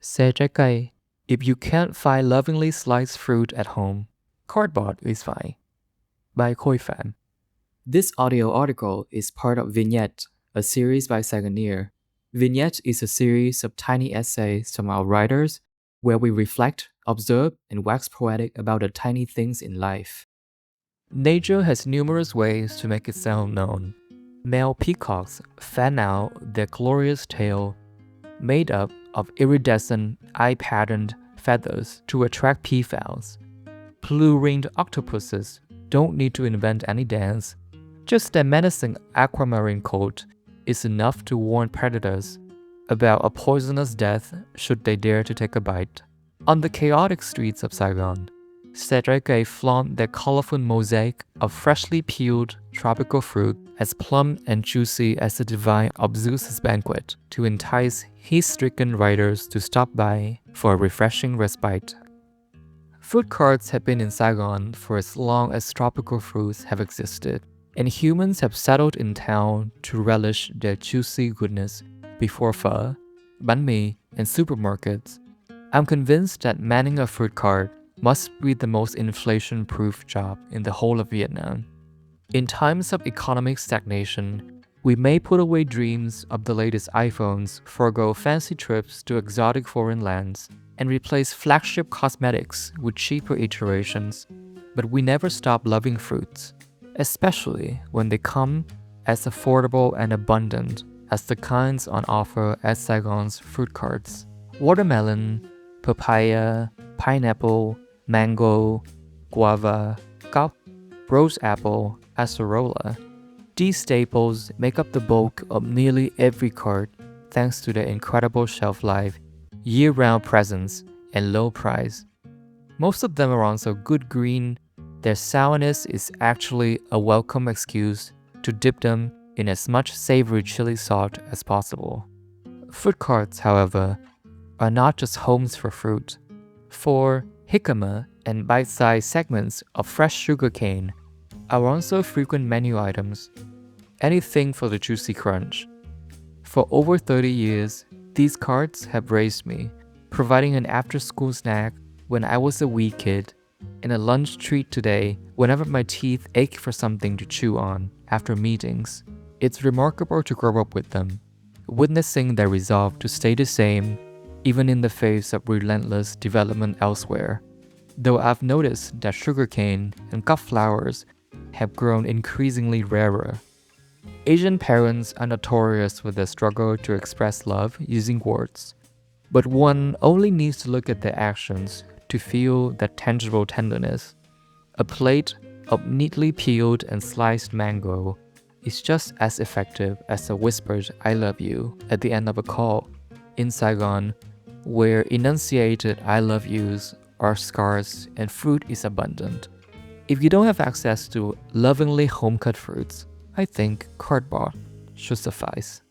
Xe trái cây. If you can't find lovingly sliced fruit at home, cardboard is fine. By Khôi Phạm. This audio article is part of Vignette, a series by Saigon. Vignette is a series of tiny essays from our writers where we reflect, observe, and wax poetic about the tiny things in life. Nature has numerous ways to make itself known. Male peacocks fan out their glorious tail, made up of iridescent, eye-patterned feathers to attract peafowls. Blue-ringed octopuses don't need to invent any dance. Just their menacing aquamarine coat is enough to warn predators about a poisonous death should they dare to take a bite. On the chaotic streets of Saigon, Trái flaunt their colorful mosaic of freshly peeled tropical fruit as plump and juicy as the divine of Zeus's banquet to entice heat-stricken riders to stop by for a refreshing respite. Food carts have been in Saigon for as long as tropical fruits have existed, and humans have settled in town to relish their juicy goodness before pho, bánh mì, and supermarkets. I'm convinced that manning a food cart must be the most inflation-proof job in the whole of Vietnam. In times of economic stagnation, we may put away dreams of the latest iPhones, forego fancy trips to exotic foreign lands, and replace flagship cosmetics with cheaper iterations. But we never stop loving fruits, especially when they come as affordable and abundant as the kinds on offer at Saigon's fruit carts. Watermelon, papaya, pineapple, mango, guava, cop, rose apple, acerola. These staples make up the bulk of nearly every cart thanks to their incredible shelf life, year-round presence, and low price. Most of them are also good green. Their sourness is actually a welcome excuse to dip them in as much savory chili salt as possible. Food carts, however, are not just homes for fruit. For jicama and bite-sized segments of fresh sugarcane are also frequent menu items. Anything for the juicy crunch. For over 30 years, these carts have raised me, providing an after-school snack when I was a wee kid, and a lunch treat today whenever my teeth ache for something to chew on after meetings. It's remarkable to grow up with them, witnessing their resolve to stay the same even in the face of relentless development elsewhere. Though I've noticed that sugarcane and cut flowers have grown increasingly rarer. Asian parents are notorious with their struggle to express love using words, but one only needs to look at their actions to feel that tangible tenderness. A plate of neatly peeled and sliced mango is just as effective as a whispered "I love you" at the end of a call. In Saigon, where enunciated "I love yous" are scarce and fruit is abundant. If you don't have access to lovingly home-cut fruits, I think cardboard should suffice.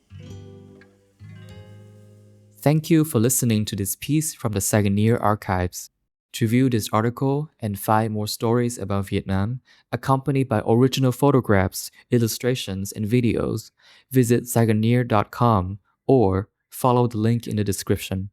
Thank you for listening to this piece from the Saigon archives. To view this article and find more stories about Vietnam, accompanied by original photographs, illustrations, and videos, visit saigoneer.com or follow the link in the description.